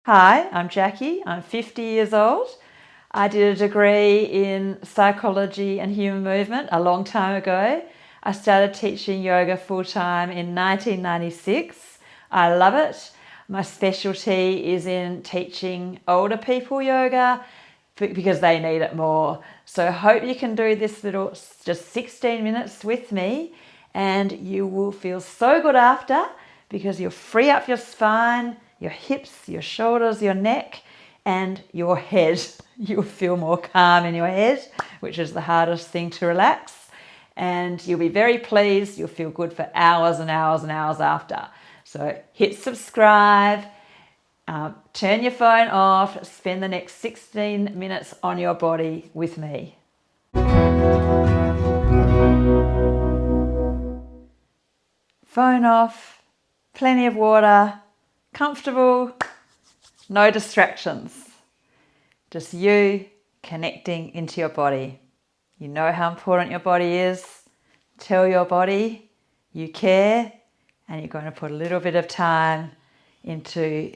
Hi, I'm Jackie. I'm 50 years old. I did a degree in psychology and human movement a long time ago. I started teaching yoga full-time in 1996. I love it. My specialty is in teaching older people yoga because they need it more. So I hope you can do this little, just 16 minutes with me, and you will feel so good after because you'll free up your spine, your hips, your shoulders, your neck, and your head. You'll feel more calm in your head, which is the hardest thing to relax. And you'll be very pleased. You'll feel good for hours and hours and hours after. So hit subscribe, turn your phone off, spend the next 16 minutes on your body with me. Phone off, plenty of water, comfortable, no distractions. Just you connecting into your body. You know how important your body is. Tell your body you care, and you're going to put a little bit of time into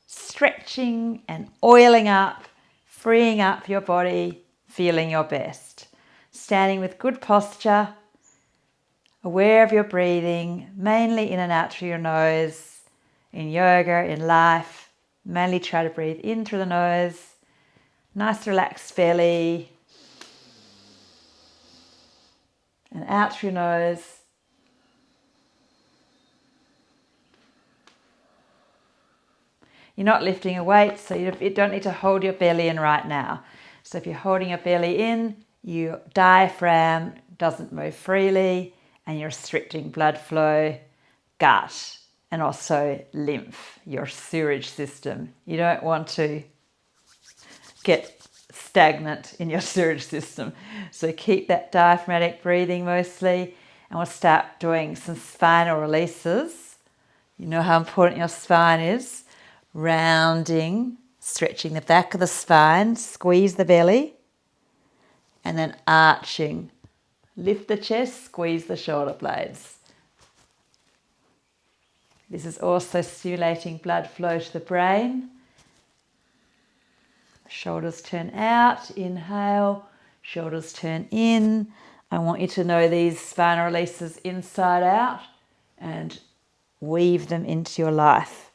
stretching and oiling up, freeing up your body, feeling your best. Standing with good posture, aware of your breathing, mainly in and out through your nose. In yoga, in life, mainly try to breathe in through the nose. Nice relaxed belly. And out through your nose. You're not lifting a weight, so you don't need to hold your belly in right now. So if you're holding your belly in, your diaphragm doesn't move freely and you're restricting blood flow, gut, and also lymph, your sewage system. You don't want to get stagnant in your sewage system. So keep that diaphragmatic breathing mostly, and we'll start doing some spinal releases. You know how important your spine is. Rounding, stretching the back of the spine, squeeze the belly, and then arching. Lift the chest, squeeze the shoulder blades. This is also stimulating blood flow to the brain. Shoulders turn out, inhale, shoulders turn in. I want you to know these spinal releases inside out and weave them into your life.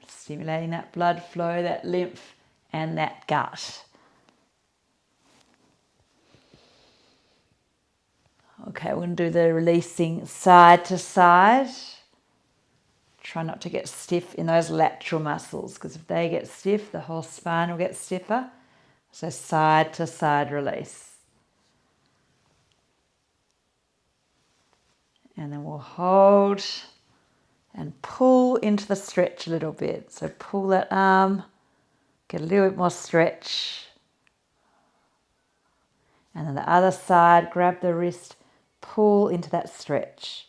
Stimulating that blood flow, that lymph, and that gut. Okay, we're going to do the releasing side to side. Try not to get stiff in those lateral muscles, because if they get stiff, the whole spine will get stiffer. So side to side release. And then we'll hold and pull into the stretch a little bit. So pull that arm, get a little bit more stretch. And then the other side, grab the wrist, pull into that stretch.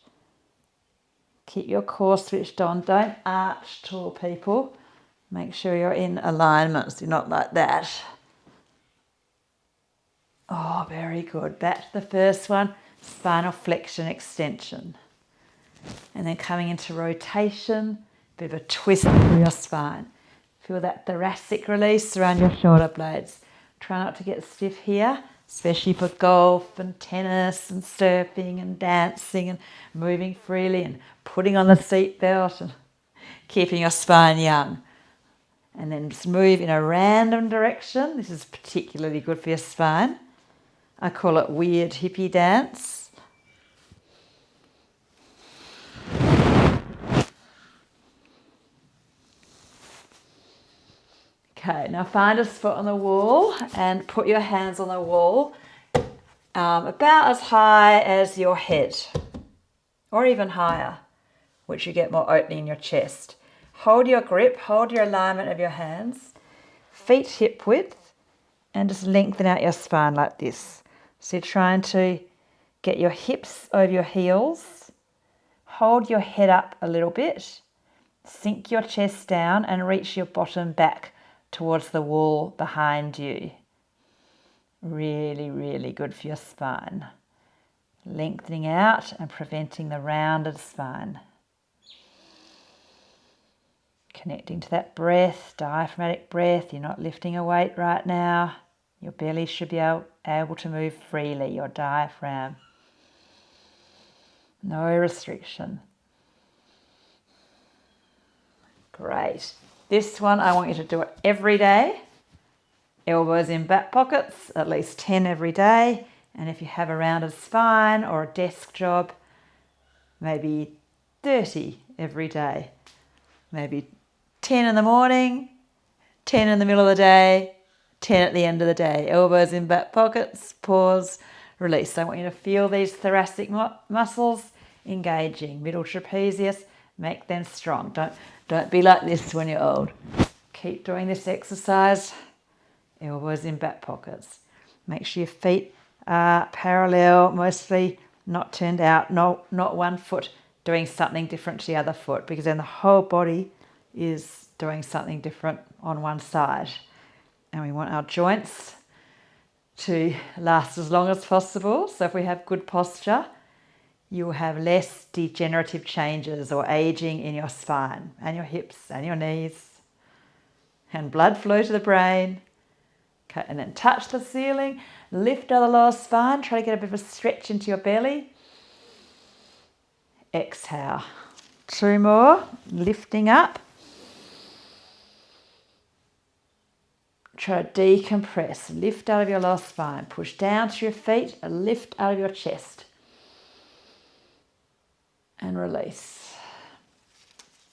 Keep your core switched on. Don't arch, tall people. Make sure you're in alignment so you're not like that. Oh, very good. Back to the first one, spinal flexion extension. And then coming into rotation, a bit of a twist through your spine. Feel that thoracic release around your shoulder blades. Try not to get stiff here, especially for golf and tennis and surfing and dancing and moving freely and putting on the seatbelt and keeping your spine young. And then just move in a random direction. This is particularly good for your spine. I call it weird hippie dance. Okay, now find a spot on the wall and put your hands on the wall about as high as your head, or even higher, which you get more opening in your chest. Hold your grip, hold your alignment of your hands, feet hip width, and just lengthen out your spine like this. So you're trying to get your hips over your heels, hold your head up a little bit, sink your chest down and reach your bottom back towards the wall behind you. Really, really good for your spine. Lengthening out and preventing the rounded spine. Connecting to that breath, diaphragmatic breath. You're not lifting a weight right now. Your belly should be able to move freely, your diaphragm. No restriction. Great. This one, I want you to do it every day. Elbows in back pockets, at least 10 every day. And if you have a rounded spine or a desk job, maybe 30 every day. Maybe 10 in the morning, 10 in the middle of the day, 10 at the end of the day. Elbows in back pockets, pause, release. I want you to feel these thoracic muscles engaging. Middle trapezius, make them strong. Don't be like this when you're old. Keep doing this exercise. Elbows in back pockets. Make sure your feet are parallel, mostly not turned out, not one foot doing something different to the other foot, because then the whole body is doing something different on one side. And we want our joints to last as long as possible. So if we have good posture, you'll have less degenerative changes or aging in your spine and your hips and your knees, and blood flow to the brain. Okay, and then touch the ceiling, lift out the lower spine, try to get a bit of a stretch into your belly. Exhale. 2 more, lifting up. Try to decompress, lift out of your lower spine, push down to your feet, and lift out of your chest. And release.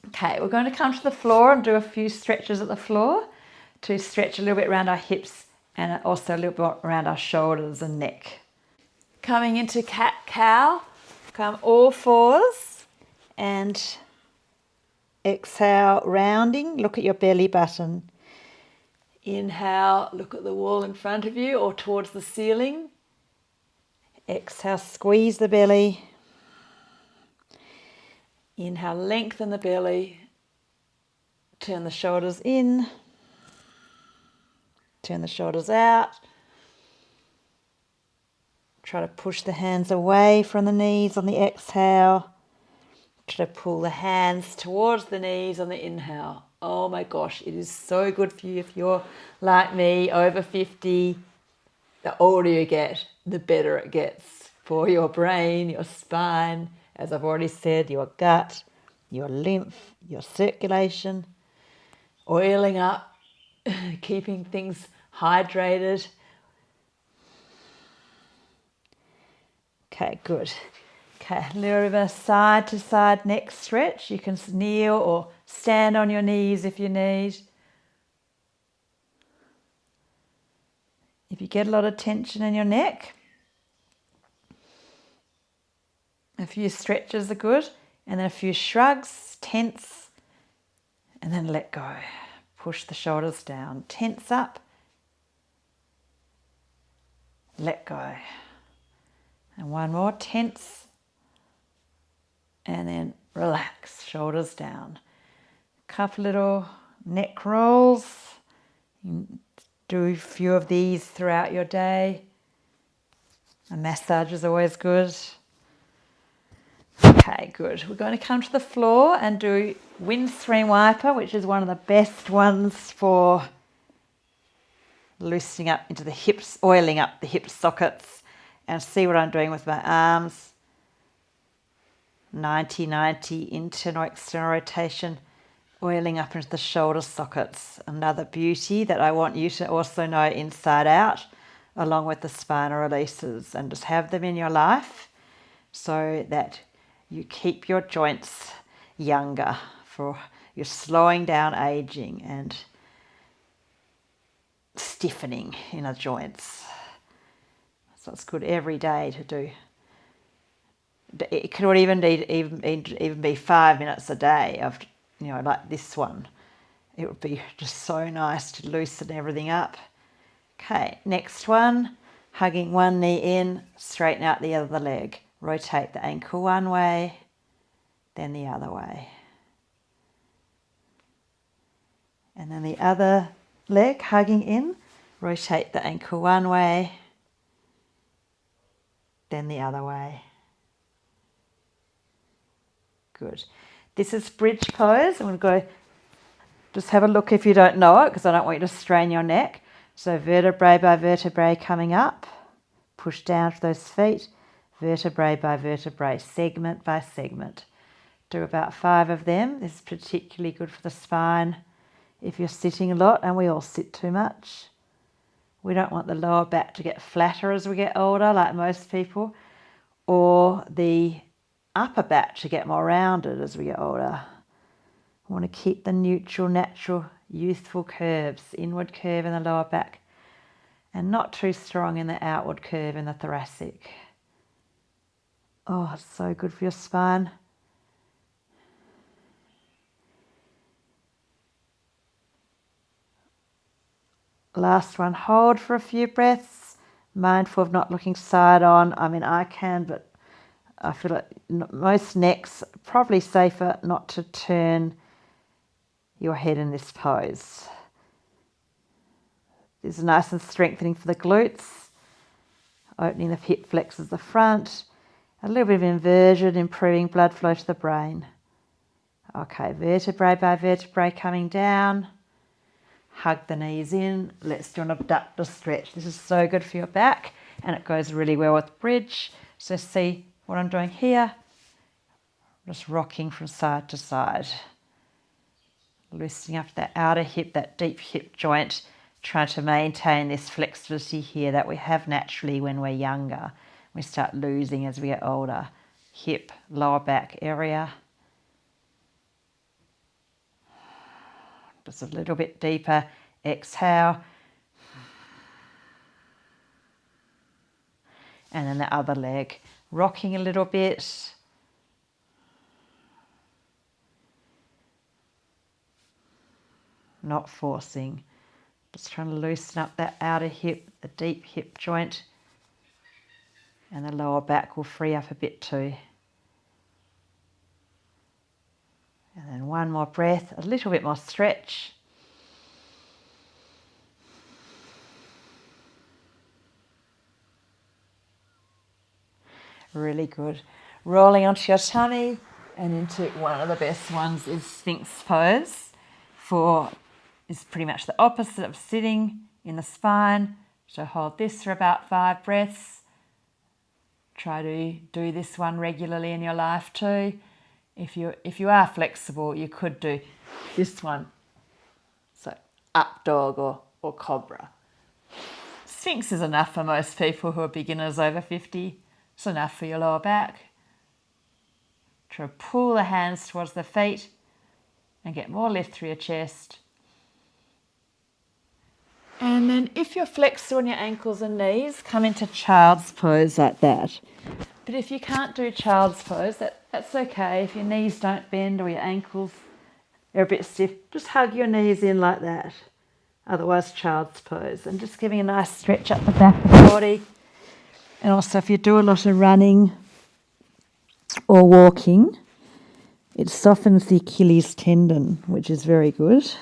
Okay, we're going to come to the floor and do a few stretches at the floor to stretch a little bit around our hips and also a little bit around our shoulders and neck. Coming into cat-cow, come all fours and exhale, rounding. Look at your belly button. Inhale, look at the wall in front of you or towards the ceiling. Exhale, squeeze the belly. Inhale, lengthen the belly. Turn the shoulders in. Turn the shoulders out. Try to push the hands away from the knees on the exhale. Try to pull the hands towards the knees on the inhale. Oh my gosh, it is so good for you if you're like me, over 50. The older you get, the better it gets for your brain, your spine, as I've already said, your gut, your lymph, your circulation, oiling up, keeping things hydrated. Okay, good. Okay, a little bit of a side to side neck stretch. You can kneel or stand on your knees if you need. If you get a lot of tension in your neck, a few stretches are good, and then a few shrugs, tense, and then let go. Push the shoulders down, tense up, let go. And one more, tense, and then relax, shoulders down. Couple little neck rolls. You can do a few of these throughout your day. A massage is always good. Okay, good. We're going to come to the floor and do Windscreen wiper, which is one of the best ones for loosening up into the hips, oiling up the hip sockets. And see what I'm doing with my arms. 90-90 internal external rotation, oiling up into the shoulder sockets. Another beauty that I want you to also know inside out, along with the spinal releases, and just have them in your life so that you keep your joints younger, for you're slowing down aging and stiffening in the joints. So it's good every day to do. It could even be 5 minutes a day of, like this one. It would be just so nice to loosen everything up. Okay, next one. Hugging one knee in, straighten out the other leg. Rotate the ankle one way, then the other way. And then the other leg, hugging in, rotate the ankle one way, then the other way. Good. This is bridge pose. I'm going to go Just have a look if you don't know it, because I don't want you to strain your neck. So vertebrae by vertebrae coming up, push down to those feet, vertebrae by vertebrae, segment by segment. Do about 5 of them. This is particularly good for the spine if you're sitting a lot, and we all sit too much. We don't want the lower back to get flatter as we get older, like most people, or the upper back to get more rounded as we get older. I want to keep the neutral, natural, youthful curves, inward curve in the lower back, and not too strong in the outward curve in the thoracic. Oh, it's so good for your spine. Last one, hold for a few breaths, mindful of not looking side on. I mean, I can, but I feel like most necks probably safer not to turn your head in this pose. This is nice and strengthening for the glutes, opening the hip flexors the front, a little bit of inversion, improving blood flow to the brain. Okay, vertebrae by vertebrae coming down. Hug the knees in. Let's do an abductor stretch. This is so good for your back, and it goes really well with bridge. So see what I'm doing here? Just rocking from side to side. Loosening up that outer hip, that deep hip joint, trying to maintain this flexibility here that we have naturally when we're younger. We start losing as we get older. Hip, lower back area. Just a little bit deeper. Exhale. And then the other leg. Rocking a little bit. Not forcing. Just trying to loosen up that outer hip, the deep hip joint. And the lower back will free up a bit too. And then one more breath, a little bit more stretch. Really good. Rolling onto your tummy and into one of the best ones is Sphinx pose. Is pretty much the opposite of sitting in the spine. So hold this for about 5 breaths. Try to do this one regularly in your life too. If you are flexible, you could do this one. So up dog or cobra. Sphinx is enough for most people who are beginners over 50. It's enough for your lower back. Try to pull the hands towards the feet and get more lift through your chest. And then if you're flexible in your ankles and knees, come into child's pose like that. But if you can't do child's pose, that's okay. If your knees don't bend or your ankles are a bit stiff, just hug your knees in like that. Otherwise, child's pose. And just giving a nice stretch up the back of the body. And also if you do a lot of running or walking, it softens the Achilles tendon, which is very good.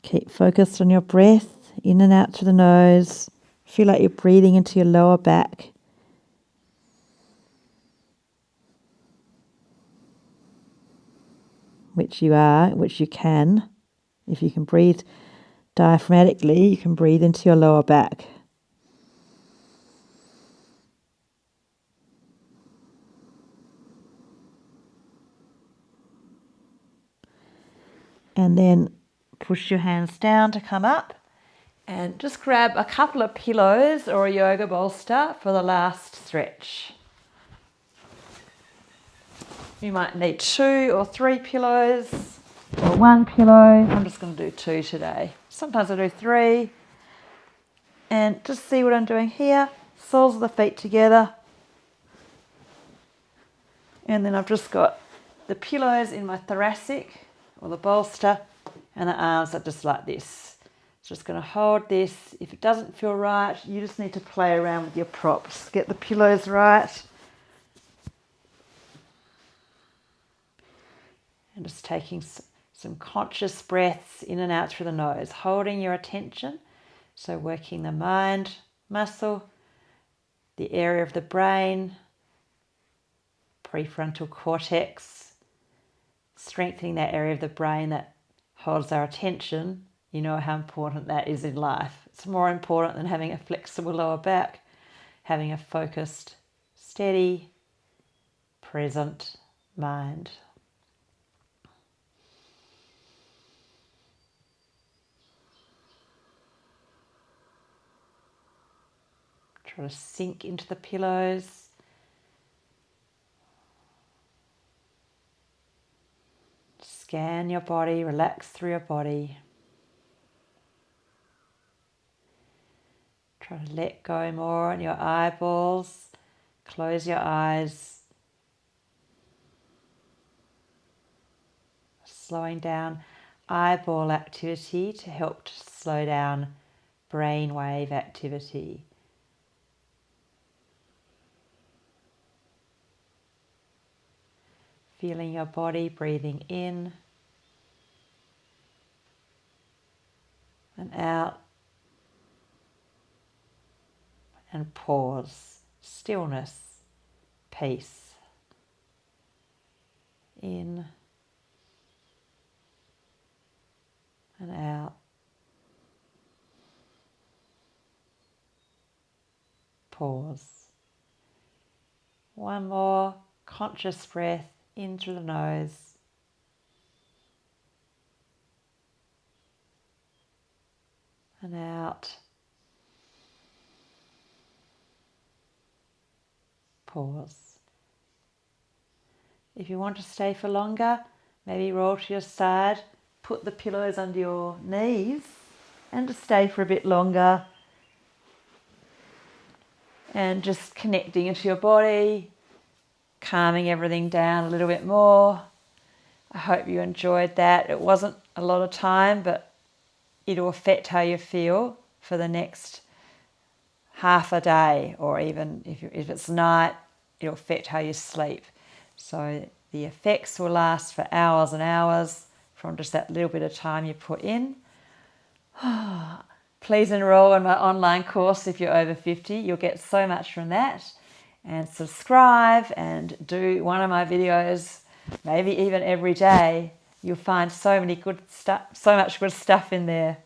Keep focused on your breath, in and out through the nose. Feel like you're breathing into your lower back. Which you are, which you can. If you can breathe diaphragmatically, you can breathe into your lower back. And then push your hands down to come up and just grab a couple of pillows or a yoga bolster for the last stretch. You might need 2 or 3 pillows or 1 pillow. I'm just going to do 2 today. Sometimes I do 3. And just see what I'm doing here. Soles of the feet together. And then I've just got the pillows in my thoracic or the bolster, and the arms are just like this. Just going to hold this. If it doesn't feel right, you just need to play around with your props. Get the pillows right. And just taking some conscious breaths in and out through the nose, holding your attention So working the mind muscle, the area of the brain, prefrontal cortex, strengthening that area of the brain that holds our attention. You know how important that is in life. It's more important than having a flexible lower back, having a focused, steady, present mind. Try to sink into the pillows. Scan your body, relax through your body. Try to let go more on your eyeballs. Close your eyes. Slowing down eyeball activity to help to slow down brainwave activity. Feeling your body breathing in and out, and pause, stillness, peace. In and out. Pause. One more conscious breath in through the nose. And out. Pause. If you want to stay for longer, maybe roll to your side, put the pillows under your knees and just stay for a bit longer. And just connecting into your body, calming everything down a little bit more. I hope you enjoyed that. It wasn't a lot of time, but it'll affect how you feel for the next half a day, or even if it's night, it'll affect how you sleep. So the effects will last for hours and hours from just that little bit of time you put in. Please enroll in my online course if you're over 50. You'll get so much from that. And subscribe and do one of my videos, maybe even every day. You'll find so much good stuff in there.